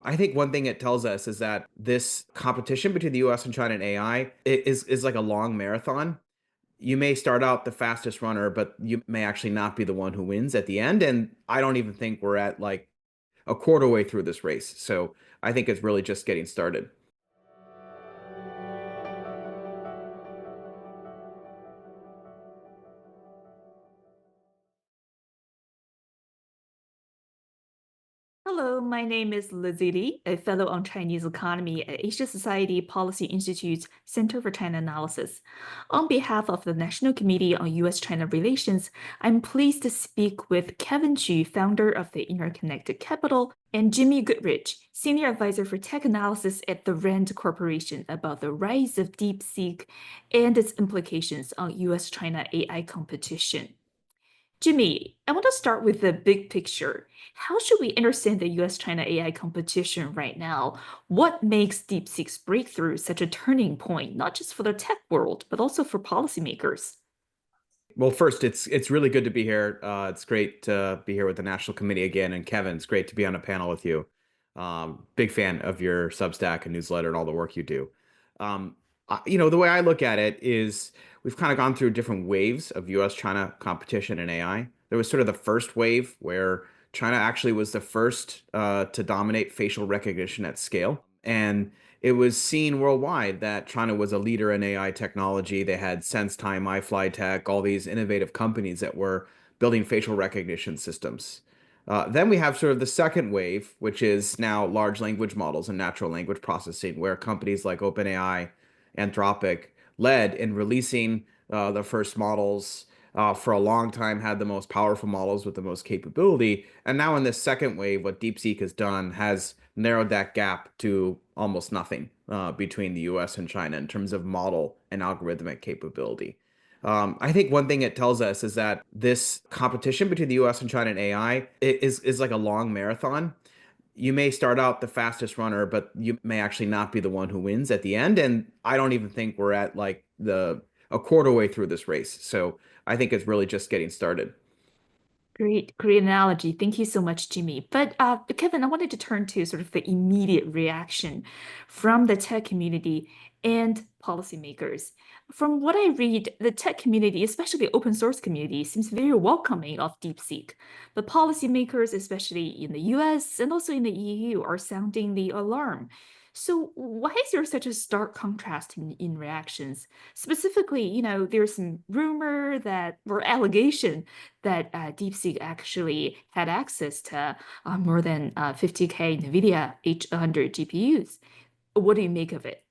I think one thing it tells us is that this competition between the US and China and AI is like a long marathon. You may start out the fastest runner, but you may actually not be the one who wins at the end. And I don't even think we're at like a quarter way through this race. So I think it's really just getting started. Hello, my name is Lizzi Lee, a fellow on Chinese economy at Asia Society Policy Institute's Center for China Analysis. On behalf of the National Committee on U.S. China Relations, I'm pleased to speak with Kevin Xu, founder of the Interconnected Capital, and Jimmy Goodrich, senior advisor for tech analysis at the Rand Corporation, about the rise of DeepSeek and its implications on U.S. China AI competition. Jimmy, I want to start with the big picture. How should we understand the US China AI competition right now? What makes DeepSeek's breakthrough such a turning point, not just for the tech world, but also for policymakers? Well, first, it's really good to be here. It's great to be here with the National Committee again. And Kevin, it's great to be on a panel with you. Big fan of your Substack and newsletter and all the work you do. The way I look at it is we've kind of gone through different waves of US-China competition in AI. There was sort of the first wave where China actually was the first to dominate facial recognition at scale. And it was seen worldwide that China was a leader in AI technology. They had SenseTime, iFlyTech, all these innovative companies that were building facial recognition systems. Then we have sort of the second wave, which is now large language models and natural language processing, where companies like OpenAI, Anthropic led in releasing the first models. For a long time, had the most powerful models with the most capability. And now in this second wave, what DeepSeek has done has narrowed that gap to almost nothing between the US and China in terms of model and algorithmic capability. I think one thing it tells us is that this competition between the US and China and AI is like a long marathon. You may start out the fastest runner, but you may actually not be the one who wins at the end. And I don't even think we're at like a quarter way through this race. So I think it's really just getting started. Great analogy. Thank you so much, Jimmy. But Kevin, I wanted to turn to sort of the immediate reaction from the tech community and policymakers. From what I read, the tech community, especially the open source community, seems very welcoming of DeepSeek. But policymakers, especially in the US and also in the EU, are sounding the alarm. So why is there such a stark contrast in reactions? Specifically, there's some rumor that or allegation that DeepSeek actually had access to more than 50K NVIDIA H100 GPUs. What do you make of it?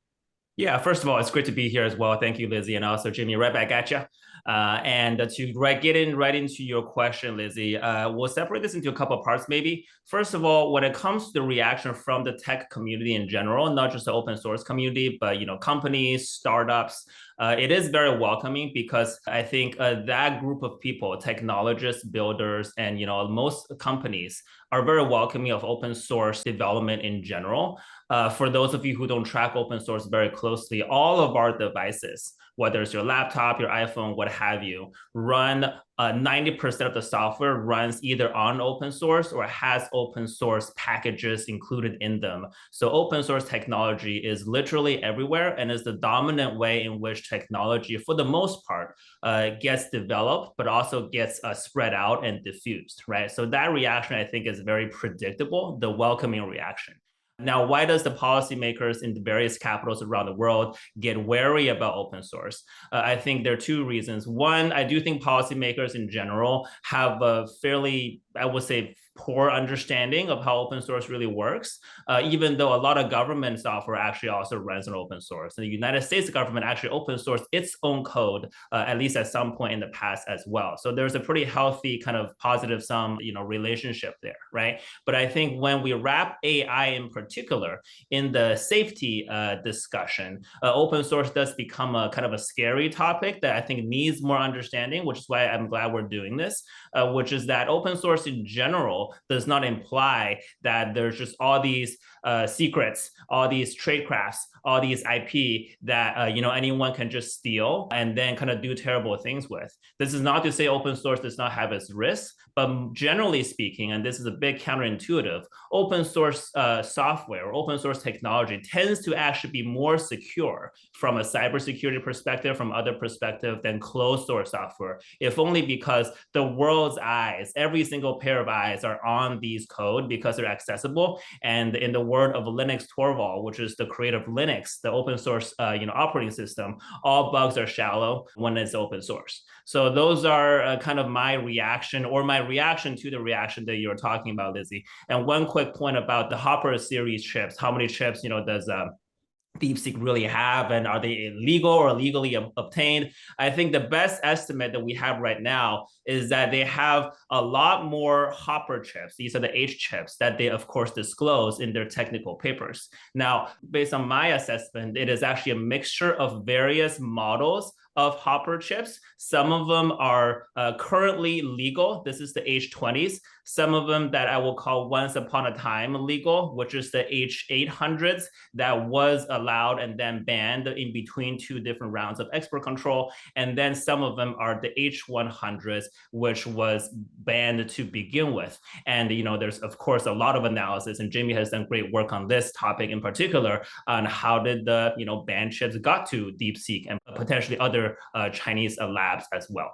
Yeah, first of all, it's great to be here as well. Thank you, Lizzie, and also Jimmy, right back at you. And to get in right into your question, Lizzie, we'll separate this into a couple of parts, maybe. First of all, when it comes to the reaction from the tech community in general, not just the open source community, but companies, startups, it is very welcoming because I think that group of people, technologists, builders, and most companies are very welcoming of open source development in general. For those of you who don't track open source very closely, all of our devices, whether it's your laptop, your iPhone, what have you, run 90% of the software runs either on open source or has open source packages included in them. So open source technology is literally everywhere and is the dominant way in which technology, for the most part, gets developed, but also gets spread out and diffused, right? So that reaction, I think, is very predictable, the welcoming reaction. Now, why does the policymakers in the various capitals around the world get wary about open source? I think there are two reasons. One, I do think policymakers in general have a fairly, I would say, poor understanding of how open source really works, even though a lot of government software actually also runs on open source. The United States government actually open sourced its own code, at least at some point in the past as well. So there's a pretty healthy kind of positive sum, relationship there, right? But I think when we wrap AI in particular in the safety discussion, open source does become a kind of a scary topic that I think needs more understanding, which is why I'm glad we're doing this, which is that open source in general legal does not imply that there's just all these secrets, all these trade crafts, all these IP that anyone can just steal and then kind of do terrible things with. This is not to say open source does not have its risks, but generally speaking, and this is a bit counterintuitive, open source software or open source technology tends to actually be more secure from a cybersecurity perspective, from other perspective than closed source software, if only because the world's eyes, every single pair of eyes are on these code because they're accessible. And in the word of Linux Torvald, which is the creator of Linux, the open source operating system, all bugs are shallow when it's open source. So those are kind of my reaction, or my reaction to the reaction that you're talking about, Lizzie. And one quick point about the Hopper series chips, how many chips does DeepSeek really have, and are they illegal or legally obtained? I think the best estimate that we have right now is that they have a lot more Hopper chips. These are the H chips that they, of course, disclose in their technical papers. Now, based on my assessment, it is actually a mixture of various models of Hopper chips. Some of them are currently legal. This is the H20s. Some of them that I will call once upon a time legal, which is the H800s that was allowed and then banned in between two different rounds of export control. And then some of them are the H100s, which was banned to begin with. And there's of course a lot of analysis, and Jimmy has done great work on this topic in particular, on how did the banned chips got to DeepSeek and potentially other Chinese labs as well.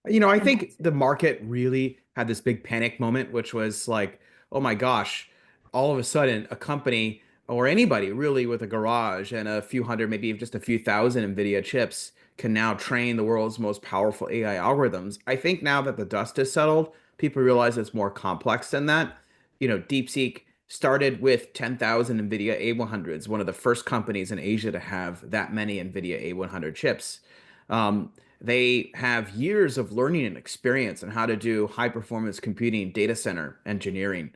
I think the market really had this big panic moment, which was like, oh my gosh, all of a sudden a company or anybody really with a garage and a few hundred, maybe just a few thousand NVIDIA chips can now train the world's most powerful AI algorithms. I think now that the dust has settled, people realize it's more complex than that. DeepSeek started with 10,000 NVIDIA A100s, one of the first companies in Asia to have that many NVIDIA A100 chips. They have years of learning and experience on how to do high performance computing, data center engineering.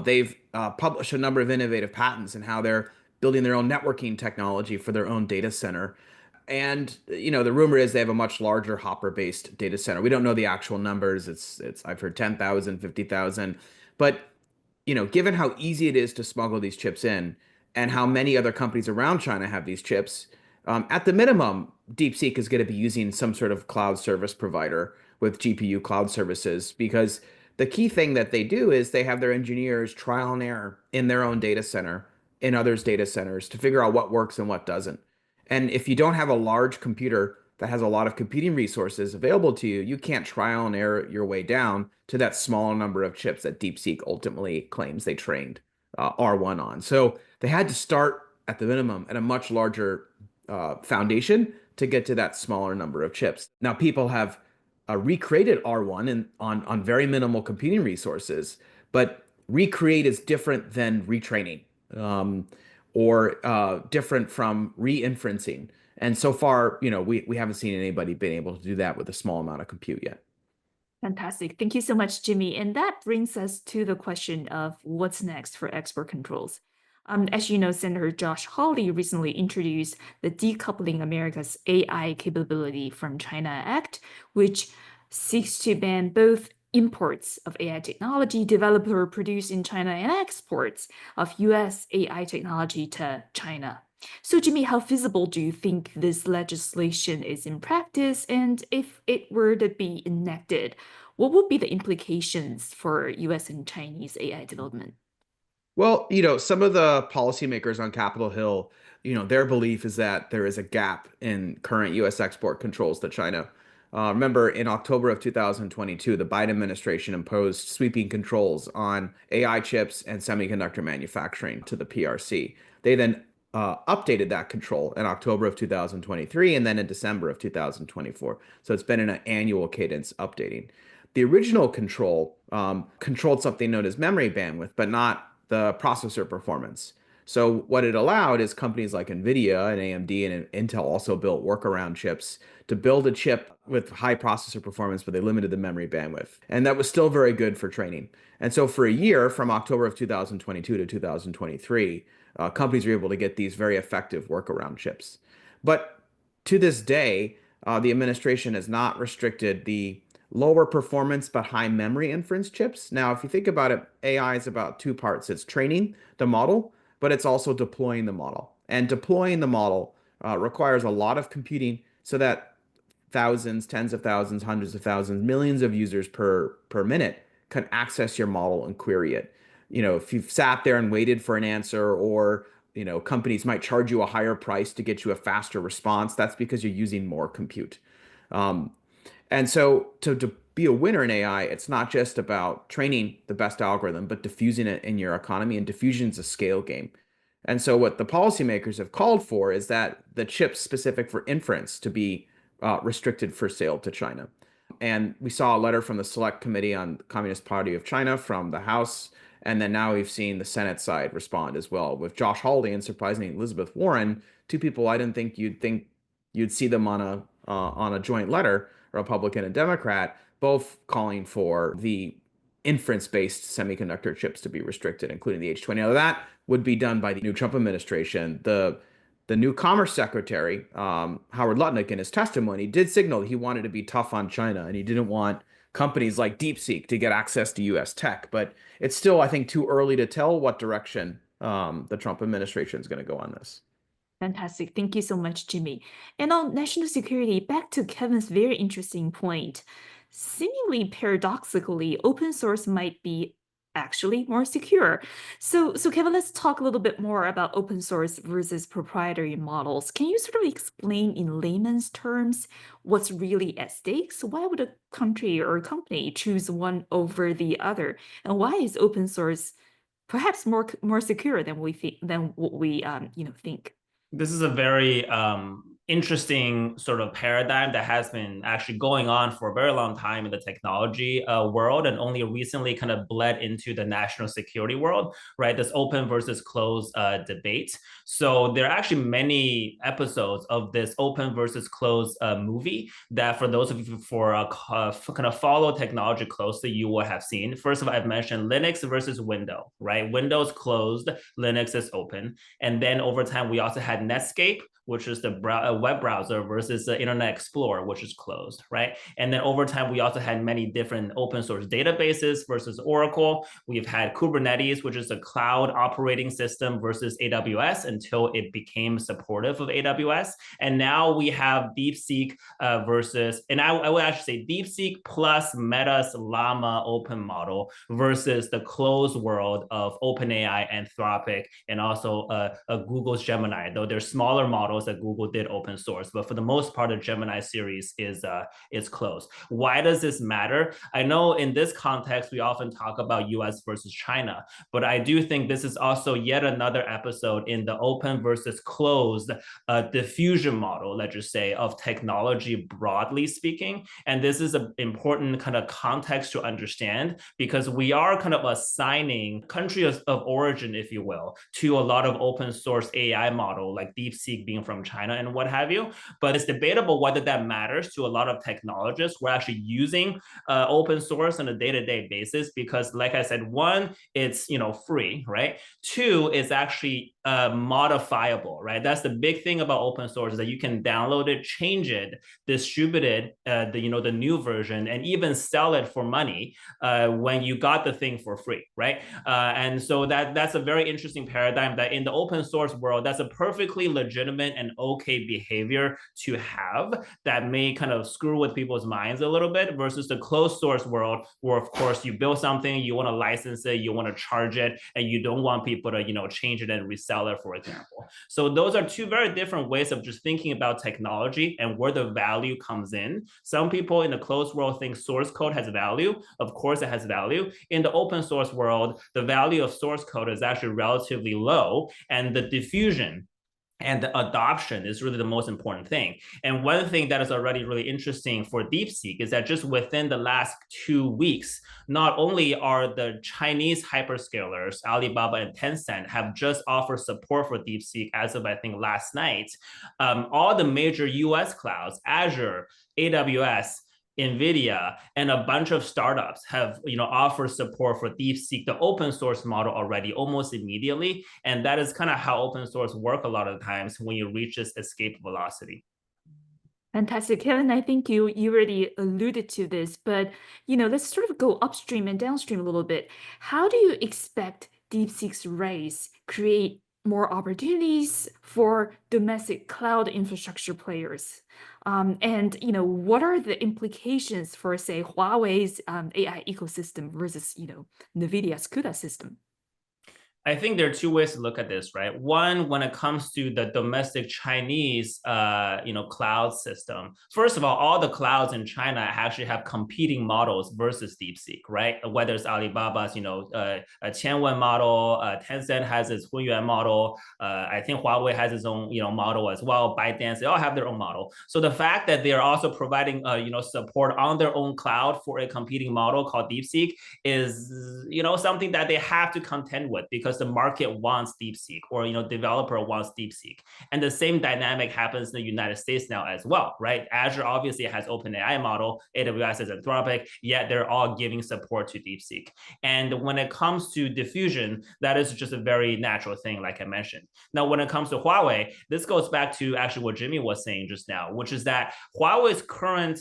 They've published a number of innovative patents in how they're building their own networking technology for their own data center. And the rumor is they have a much larger Hopper-based data center. We don't know the actual numbers. I've heard 10,000, 50,000, but given how easy it is to smuggle these chips in and how many other companies around China have these chips, at the minimum, DeepSeek is going to be using some sort of cloud service provider with GPU cloud services, because the key thing that they do is they have their engineers trial and error in their own data center, in others' data centers, to figure out what works and what doesn't. And if you don't have a large computer that has a lot of computing resources available to you, you can't trial and error your way down to that small number of chips that DeepSeek ultimately claims they trained R1 on. So they had to start at the minimum at a much larger foundation to get to that smaller number of chips. Now, people have recreated R1 on very minimal computing resources, but recreate is different than retraining, or different from re-inferencing. And so far, we haven't seen anybody been able to do that with a small amount of compute yet. Fantastic. Thank you so much, Jimmy. And that brings us to the question of what's next for export controls. As you know, Senator Josh Hawley recently introduced the Decoupling America's AI Capability from China Act, which seeks to ban both imports of AI technology developer produced in China and exports of U.S. AI technology to China. So, Jimmy, how feasible do you think this legislation is in practice? And if it were to be enacted, what would be the implications for U.S. and Chinese AI development? Well, some of the policymakers on Capitol Hill, their belief is that there is a gap in current U.S. export controls to China. Remember, in October of 2022, the Biden administration imposed sweeping controls on AI chips and semiconductor manufacturing to the PRC. They then updated that control in October of 2023 and then in December of 2024. So it's been an annual cadence updating. The original control controlled something known as memory bandwidth, but not the processor performance. So what it allowed is companies like NVIDIA and AMD and Intel also built workaround chips to build a chip with high processor performance, but they limited the memory bandwidth. And that was still very good for training. And so for a year, from October of 2022 to 2023, companies were able to get these very effective workaround chips. But to this day, the administration has not restricted the lower performance but high memory inference chips. Now, if you think about it, AI is about two parts. It's training the model, but it's also deploying the model. And deploying the model requires a lot of computing so that thousands, tens of thousands, hundreds of thousands, millions of users per minute can access your model and query it. If you've sat there and waited for an answer, or companies might charge you a higher price to get you a faster response, that's because you're using more compute. Um, and so to be a winner in AI, it's not just about training the best algorithm, but diffusing it in your economy. And diffusion is a scale game. And so what the policymakers have called for is that the chips specific for inference to be restricted for sale to China. And we saw a letter from the Select Committee on the Communist Party of China from the House. And then now we've seen the Senate side respond as well with Josh Hawley and surprisingly Elizabeth Warren, two people I didn't think you'd see them on a joint letter, Republican and Democrat, both calling for the inference-based semiconductor chips to be restricted, including the H20. Now that would be done by the new Trump administration. The new Commerce Secretary, Howard Lutnick, in his testimony, did signal he wanted to be tough on China and he didn't want companies like DeepSeek to get access to U.S. tech. But it's still, I think, too early to tell what direction the Trump administration is going to go on this. Fantastic. Thank you so much, Jimmy. And on national security, back to Kevin's very interesting point. Seemingly paradoxically, open source might be actually more secure. So Kevin, let's talk a little bit more about open source versus proprietary models. Can you sort of explain in layman's terms what's really at stake? So why would a country or a company choose one over the other? And why is open source perhaps more secure than what we think? This is a very interesting sort of paradigm that has been actually going on for a very long time in the technology world, and only recently kind of bled into the national security world, right? This open versus closed debate. So there are actually many episodes of this open versus closed movie that, for those of you kind of follow technology closely, you will have seen. First of all, I've mentioned Linux versus Windows, right? Windows closed, Linux is open. And then over time, we also had Netscape, which is the web browser, versus the Internet Explorer, which is closed, right? And then over time, we also had many different open source databases versus Oracle. We've had Kubernetes, which is a cloud operating system, versus AWS until it became supportive of AWS. And now we have DeepSeek versus, and I would actually say DeepSeek plus Meta's Llama open model versus the closed world of OpenAI, Anthropic, and also Google's Gemini, though there's smaller models that Google did open source, but for the most part, the Gemini series is closed. Why does this matter? I know in this context, we often talk about US versus China, but I do think this is also yet another episode in the open versus closed diffusion model, let's just say, of technology broadly speaking. And this is an important kind of context to understand, because we are kind of assigning country of origin, if you will, to a lot of open source AI model like DeepSeek being from China and what have you. But it's debatable whether that matters to a lot of technologists who are actually using open source on a day-to-day basis, because like I said, one, it's free, right? Two, it's actually modifiable, right? That's the big thing about open source, is that you can download it, change it, distribute it, the new version, and even sell it for money when you got the thing for free, right? And so that's a very interesting paradigm that in the open source world, that's a perfectly legitimate and okay behavior to have, that may kind of screw with people's minds a little bit, versus the closed source world, where of course you build something, you want to license it, you want to charge it, and you don't want people to change it and resell it, for example. So those are two very different ways of just thinking about technology and where the value comes in. Some people in the closed world think source code has value. Of course it has value. In the open source world, the value of source code is actually relatively low, and the diffusion and the adoption is really the most important thing. And one thing that is already really interesting for DeepSeek is that just within the last 2 weeks, not only are the Chinese hyperscalers, Alibaba and Tencent, have just offered support for DeepSeek as of, I think, last night, all the major US clouds, Azure, AWS, NVIDIA, and a bunch of startups have offered support for DeepSeek, the open source model, already almost immediately. And that is kind of how open source work a lot of times when you reach this escape velocity. Fantastic. Kevin, I think you already alluded to this, but let's sort of go upstream and downstream a little bit. How do you expect DeepSeek's raise create more opportunities for domestic cloud infrastructure players? And what are the implications for, say, Huawei's AI ecosystem versus NVIDIA's CUDA system? I think there are two ways to look at this, right? One, when it comes to the domestic Chinese, cloud system. First of all the clouds in China actually have competing models versus DeepSeek, right? Whether it's Alibaba's, Qianwen model, Tencent has its Hunyuan model. I think Huawei has its own, model as well. ByteDance, they all have their own model. So the fact that they are also providing, support on their own cloud for a competing model called DeepSeek is, something that they have to contend with because the market wants DeepSeek, or developer wants DeepSeek. And the same dynamic happens in the United States now as well, right? Azure obviously has OpenAI model, AWS has Anthropic, yet they're all giving support to DeepSeek. And when it comes to diffusion, that is just a very natural thing, like I mentioned. Now, when it comes to Huawei, this goes back to actually what Jimmy was saying just now, which is that Huawei's current,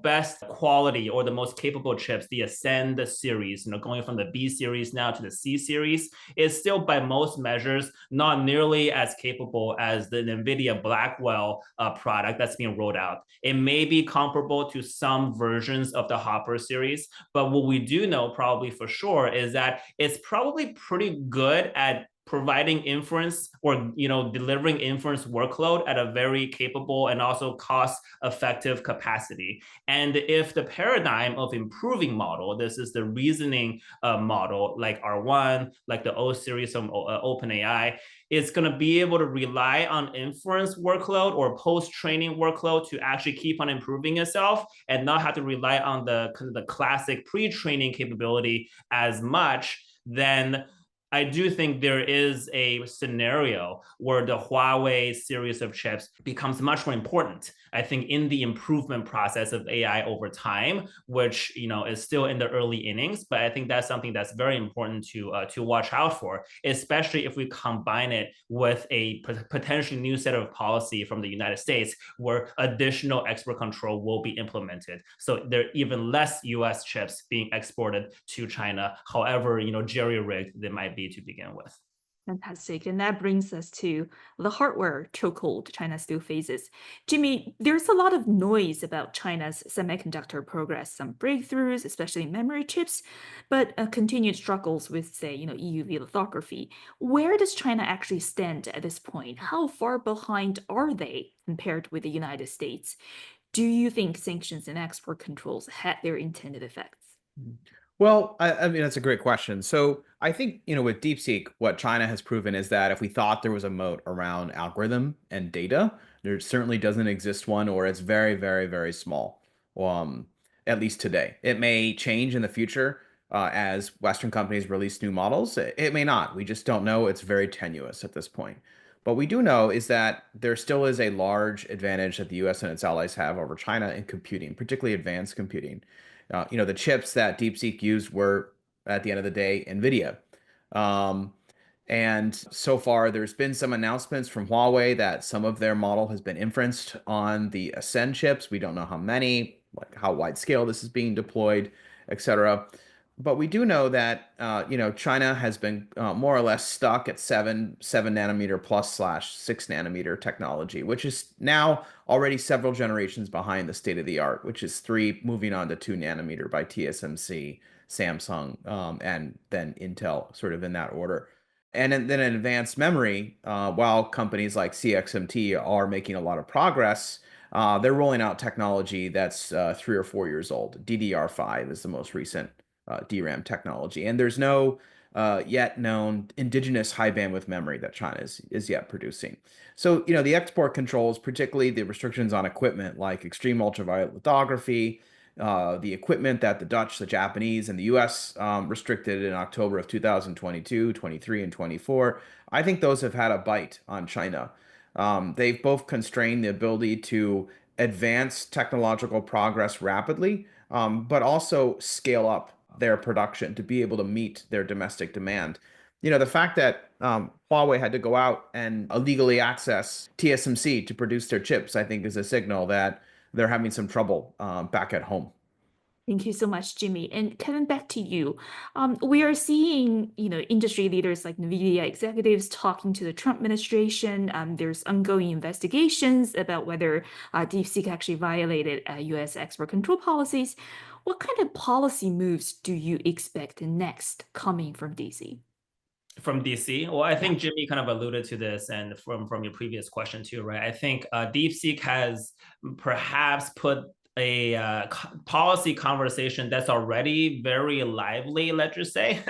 best quality or the most capable chips, the Ascend series, going from the B series now to the C series, is still by most measures not nearly as capable as the NVIDIA Blackwell product that's being rolled out. It may be comparable to some versions of the Hopper series, but what we do know probably for sure is that it's probably pretty good at providing inference or delivering inference workload at a very capable and also cost-effective capacity. And if the paradigm of improving model, this is the reasoning model like R1, like the O series from OpenAI, is going to be able to rely on inference workload or post-training workload to actually keep on improving itself and not have to rely on the kind of the classic pre-training capability as much, then I do think there is a scenario where the Huawei series of chips becomes much more important, I think, in the improvement process of AI over time, which is still in the early innings. But I think that's something that's very important to watch out for, especially if we combine it with a potentially new set of policy from the United States where additional export control will be implemented. So there are even less U.S. chips being exported to China, however jerry-rigged they might be to begin with. Fantastic. And that brings us to the hardware chokehold China still faces. Jimmy, there's a lot of noise about China's semiconductor progress, some breakthroughs, especially memory chips, but continued struggles with, say, EUV lithography. Where does China actually stand at this point? How far behind are they compared with the United States? Do you think sanctions and export controls had their intended effects? Well, I mean, that's a great question. So I think, with DeepSeek, what China has proven is that if we thought there was a moat around algorithm and data, there certainly doesn't exist one, or it's very, very, very small, um, at least today. It may change in the future as Western companies release new models. It may not. We just don't know. It's very tenuous at this point. But we do know is that there still is a large advantage that the US and its allies have over China in computing, particularly advanced computing. The chips that DeepSeek used were, at the end of the day, NVIDIA. Um, and so far, there's been some announcements from Huawei that some of their model has been inferenced on the Ascend chips. We don't know how many, like how wide scale this is being deployed, etc. But we do know that China has been more or less stuck at seven nanometer plus slash 6 nanometer technology, which is now already several generations behind the state of the art, which is 3 moving on to 2 nanometer by TSMC, Samsung, and then Intel, sort of in that order. And then in advanced memory, while companies like CXMT are making a lot of progress, they're rolling out technology that's 3 or 4 years old. DDR5 is the most recent DRAM technology. And there's no yet known indigenous high bandwidth memory that China is yet producing. So, the export controls, particularly the restrictions on equipment like extreme ultraviolet lithography, the equipment that the Dutch, the Japanese, and the US restricted in October of 2022, 23, and 24, I think those have had a bite on China. They've both constrained the ability to advance technological progress rapidly, but also scale up their production to be able to meet their domestic demand. The fact that Huawei had to go out and illegally access TSMC to produce their chips, I think, is a signal that they're having some trouble back at home. Thank you so much, Jimmy. And Kevin, back to you. We are seeing, industry leaders like NVIDIA executives talking to the Trump administration. There's ongoing investigations about whether DeepSeek actually violated U.S. export control policies. What kind of policy moves do you expect next coming from DC? From DC? Well, I Yeah. think Jimmy kind of alluded to this, and from your previous question too, right? I think DeepSeek has perhaps put a policy conversation that's already very lively, let's just say,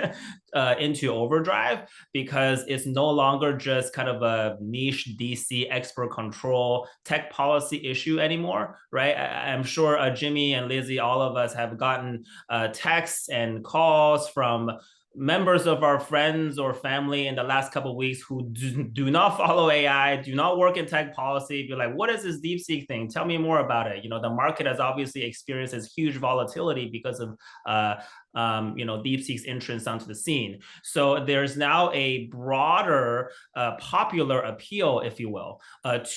into overdrive, because it's no longer just kind of a niche DC export control tech policy issue anymore, right? I'm sure Jimmy and Lizzie, all of us have gotten texts and calls from members of our friends or family in the last couple of weeks who do not follow AI, do not work in tech policy, be like, what is this DeepSeek thing? Tell me more about it. The market has obviously experienced this huge volatility because of DeepSeek's entrance onto the scene. So there's now a broader popular appeal, if you will,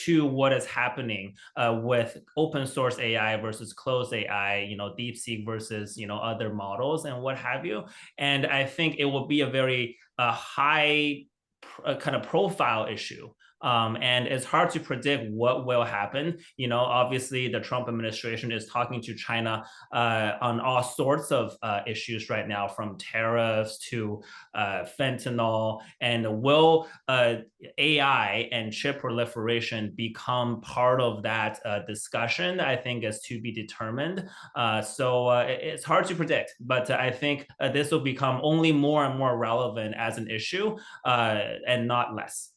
to what is happening with open source AI versus closed AI, DeepSeek versus, other models and what have you. And I think it will be a very high kind of profile issue. And it's hard to predict what will happen. Obviously, the Trump administration is talking to China on all sorts of issues right now, from tariffs to fentanyl. And will AI and chip proliferation become part of that discussion? I think is to be determined. So it's hard to predict, but I think this will become only more and more relevant as an issue and not less.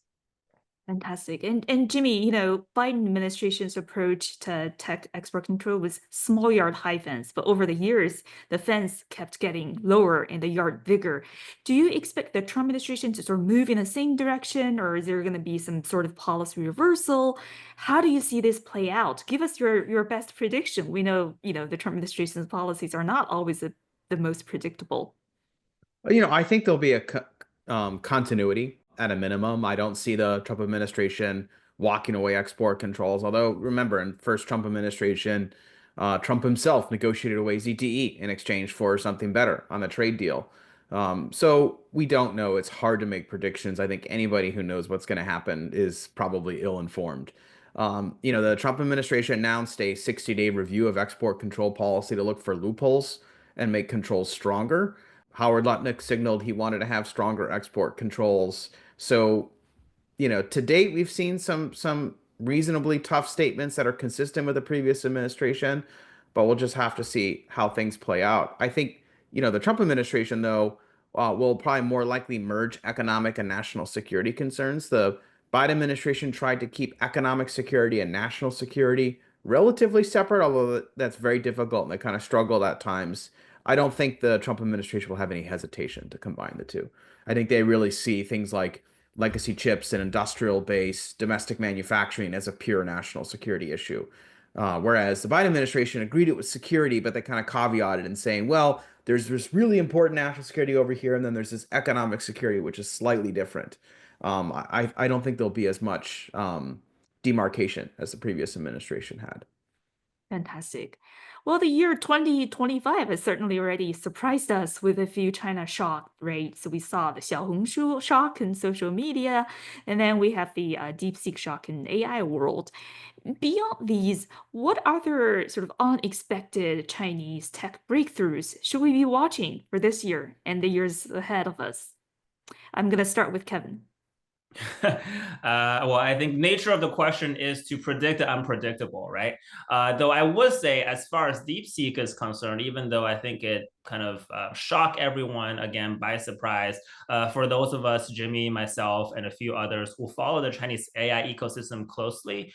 Fantastic. And Jimmy, Biden administration's approach to tech export control was small yard high fence, but over the years, the fence kept getting lower and the yard bigger. Do you expect the Trump administration to sort of move in the same direction, or is there going to be some sort of policy reversal? How do you see this play out? Give us your best prediction. We know, the Trump administration's policies are not always the most predictable. I think there'll be a continuity at a minimum. I don't see the Trump administration walking away export controls. Although, remember, in first Trump administration, Trump himself negotiated away ZTE in exchange for something better on the trade deal. So we don't know. It's hard to make predictions. I think anybody who knows what's going to happen is probably ill-informed. The Trump administration announced a 60-day review of export control policy to look for loopholes and make controls stronger. Howard Lutnick signaled he wanted to have stronger export controls. So, to date, we've seen some reasonably tough statements that are consistent with the previous administration, but we'll just have to see how things play out. I think, the Trump administration, though, will probably more likely merge economic and national security concerns. The Biden administration tried to keep economic security and national security relatively separate, although that's very difficult and they kind of struggled at times. I don't think the Trump administration will have any hesitation to combine the two. I think they really see things like legacy chips and industrial base domestic manufacturing as a pure national security issue. Whereas the Biden administration agreed it was security, but they kind of caveated in saying, well, there's this really important national security over here, and then there's this economic security, which is slightly different. I don't think there'll be as much demarcation as the previous administration had. Fantastic. Well, the year 2025 has certainly already surprised us with a few China shock, right? So we saw the Xiaohongshu shock in social media, and then we have the DeepSeek shock in AI world. Beyond these, what other sort of unexpected Chinese tech breakthroughs should we be watching for this year and the years ahead of us? I'm going to start with Kevin. Well, I think nature of the question is to predict the unpredictable, right? Though I would say, as far as DeepSeek is concerned, even though I think it kind of shock everyone again by surprise, for those of us, Jimmy, myself, and a few others who follow the Chinese AI ecosystem closely,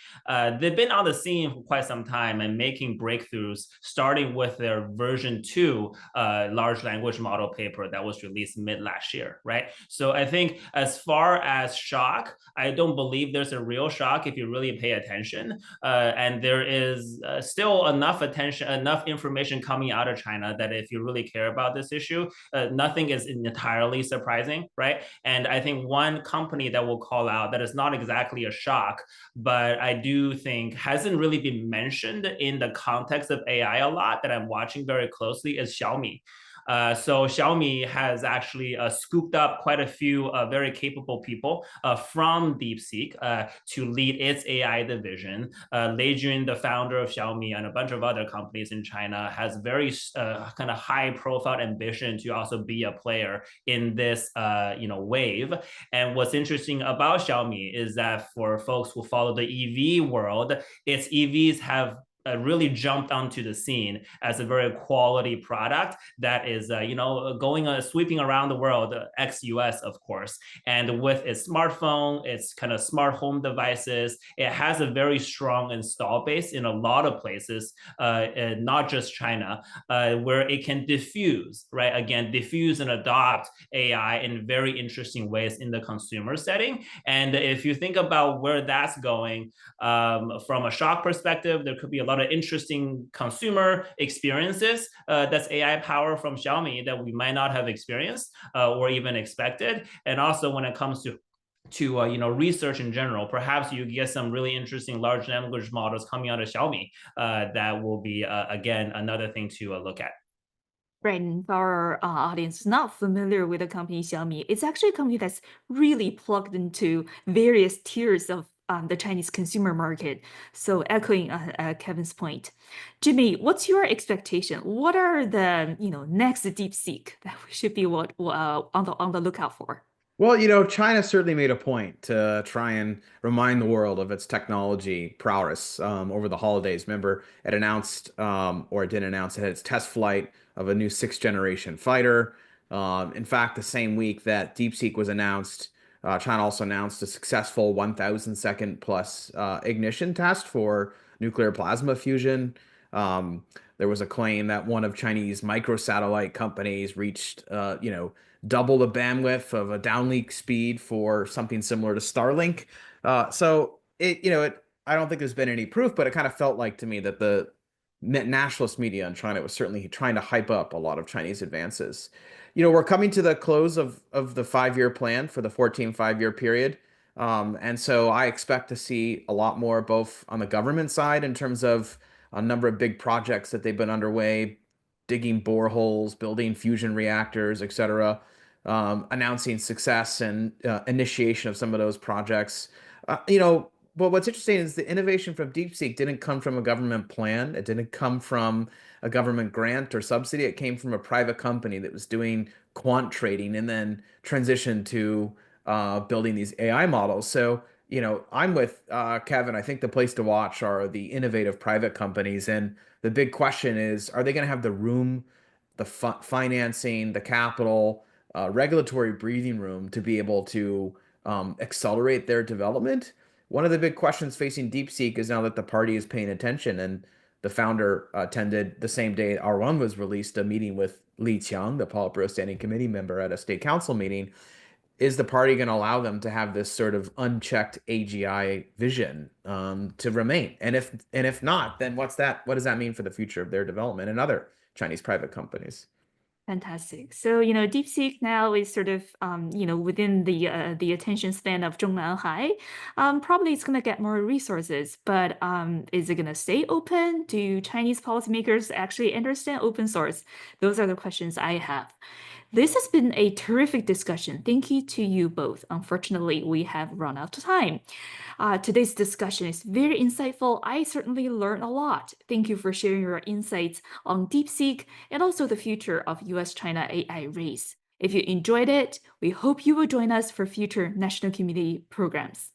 they've been on the scene for quite some time and making breakthroughs, starting with their version 2 large language model paper that was released mid last year, right? So I think as far as shock, I don't believe there's a real shock if you really pay attention. And there is still enough attention, enough information coming out of China that if you really really care about this issue. Nothing is entirely surprising, right? And I think one company that we'll call out that is not exactly a shock, but I do think hasn't really been mentioned in the context of AI a lot that I'm watching very closely is Xiaomi. So Xiaomi has actually scooped up quite a few very capable people from DeepSeek to lead its AI division. Lei Jun, the founder of Xiaomi and a bunch of other companies in China, has very kind of high-profile ambition to also be a player in this wave. And what's interesting about Xiaomi is that for folks who follow the EV world, its EVs have really jumped onto the scene as a very quality product that is, going sweeping around the world, ex-US, of course. And with its smartphone, its kind of smart home devices, it has a very strong install base in a lot of places, not just China, where it can diffuse, right? Again, diffuse and adopt AI in very interesting ways in the consumer setting. And if you think about where that's going, from a shock perspective, there could be a lot of interesting consumer experiences that's AI power from Xiaomi that we might not have experienced or even expected. And also when it comes to research in general, perhaps you get some really interesting large language models coming out of Xiaomi that will be again another thing to look at. Right, and for our audience not familiar with the company Xiaomi, it's actually a company that's really plugged into various tiers of the Chinese consumer market. So echoing Kevin's point, Jimmy, what's your expectation? What are the next DeepSeek that we should be on the lookout for? Well, China certainly made a point to try and remind the world of its technology prowess over the holidays. Remember, it announced, or it didn't announce, it had its test flight of a new sixth generation fighter. In fact, the same week that DeepSeek was announced, China also announced a successful 1,000 second plus ignition test for nuclear plasma fusion. There was a claim that one of Chinese microsatellite companies reached, double the bandwidth of a downlink speed for something similar to Starlink. So I don't think there's been any proof, but it kind of felt like to me that the nationalist media in China was certainly trying to hype up a lot of Chinese advances. We're coming to the close of the 5-year plan for the 14 5-year period. And so I expect to see a lot more both on the government side in terms of a number of big projects that they've been underway, digging boreholes, building fusion reactors, etc., announcing success and initiation of some of those projects. But what's interesting is the innovation from DeepSeek didn't come from a government plan. It didn't come from a government grant or subsidy. It came from a private company that was doing quant trading and then transitioned to building these AI models. So, I'm with Kevin. I think the place to watch are the innovative private companies. And the big question is, are they going to have the room, the financing, the capital, regulatory breathing room to be able to accelerate their development? One of the big questions facing DeepSeek is now that the party is paying attention, and the founder attended the same day R1 was released a meeting with Li Qiang, the Politburo Standing Committee member, at a state council meeting. Is the party going to allow them to have this sort of unchecked AGI vision to remain? And if not, then what does that mean for the future of their development and other Chinese private companies? Fantastic. So, DeepSeek now is sort of, within the attention span of Zhongnanhai. Probably it's going to get more resources, but is it going to stay open? Do Chinese policymakers actually understand open source? Those are the questions I have. This has been a terrific discussion. Thank you to you both. Unfortunately, we have run out of time. Today's discussion is very insightful. I certainly learned a lot. Thank you for sharing your insights on DeepSeek and also the future of U.S. China AI race. If you enjoyed it, we hope you will join us for future national community programs.